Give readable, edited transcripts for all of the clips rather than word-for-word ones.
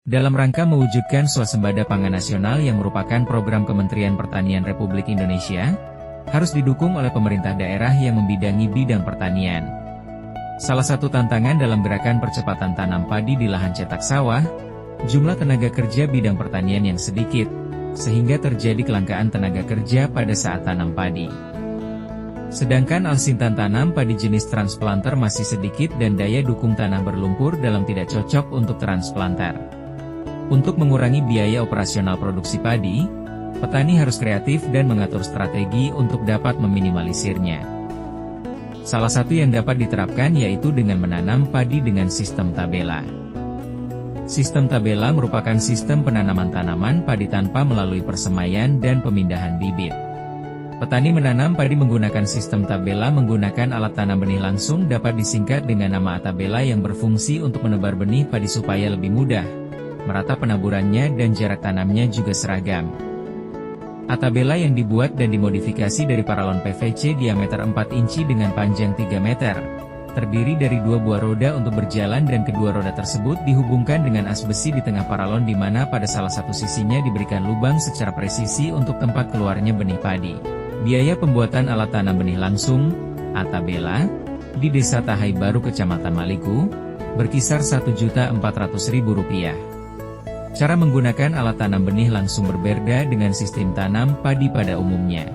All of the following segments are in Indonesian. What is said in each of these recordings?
Dalam rangka mewujudkan swasembada pangan nasional yang merupakan program Kementerian Pertanian Republik Indonesia, harus didukung oleh pemerintah daerah yang membidangi bidang pertanian. Salah satu tantangan dalam gerakan percepatan tanam padi di lahan cetak sawah, jumlah tenaga kerja bidang pertanian yang sedikit, sehingga terjadi kelangkaan tenaga kerja pada saat tanam padi. Sedangkan alsintan tanam padi jenis transplanter masih sedikit dan daya dukung tanah berlumpur dalam tidak cocok untuk transplanter. Untuk mengurangi biaya operasional produksi padi, petani harus kreatif dan mengatur strategi untuk dapat meminimalisirnya. Salah satu yang dapat diterapkan yaitu dengan menanam padi dengan sistem tabela. Sistem tabela merupakan sistem penanaman tanaman padi tanpa melalui persemaian dan pemindahan bibit. Petani menanam padi menggunakan sistem tabela menggunakan alat tanam benih langsung dapat disingkat dengan nama tabela yang berfungsi untuk menebar benih padi supaya lebih mudah, merata penaburannya dan jarak tanamnya juga seragam. Atabela yang dibuat dan dimodifikasi dari paralon PVC diameter 4 inci dengan panjang 3 meter, terdiri dari 2 buah roda untuk berjalan dan kedua roda tersebut dihubungkan dengan as besi di tengah paralon di mana pada salah satu sisinya diberikan lubang secara presisi untuk tempat keluarnya benih padi. Biaya pembuatan alat tanam benih langsung, atabela, di Desa Tahai Baru Kecamatan Maliku, berkisar Rp1.400.000. Cara menggunakan alat tanam benih langsung berbeda dengan sistem tanam padi pada umumnya.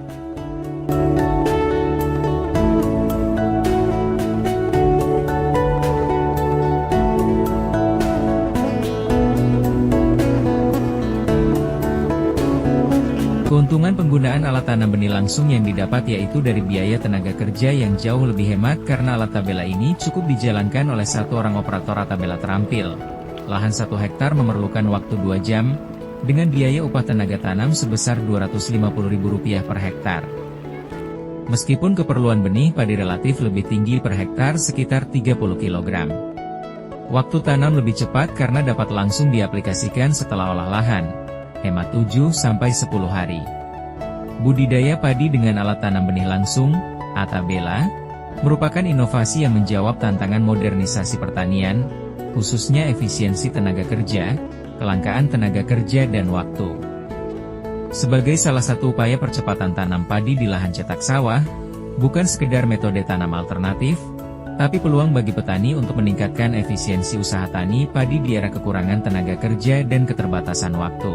Keuntungan penggunaan alat tanam benih langsung yang didapat yaitu dari biaya tenaga kerja yang jauh lebih hemat karena alat tabela ini cukup dijalankan oleh satu orang operator tabela terampil. Lahan 1 hektar memerlukan waktu 2 jam, dengan biaya upah tenaga tanam sebesar Rp250.000 per hektar. Meskipun keperluan benih padi relatif lebih tinggi per hektar sekitar 30 kg. Waktu tanam lebih cepat karena dapat langsung diaplikasikan setelah olah lahan, hemat 7-10 hari. Budidaya padi dengan alat tanam benih langsung, atabela, merupakan inovasi yang menjawab tantangan modernisasi pertanian, khususnya efisiensi tenaga kerja, kelangkaan tenaga kerja dan waktu. Sebagai salah satu upaya percepatan tanam padi di lahan cetak sawah, bukan sekedar metode tanam alternatif, tapi peluang bagi petani untuk meningkatkan efisiensi usaha tani padi di era kekurangan tenaga kerja dan keterbatasan waktu.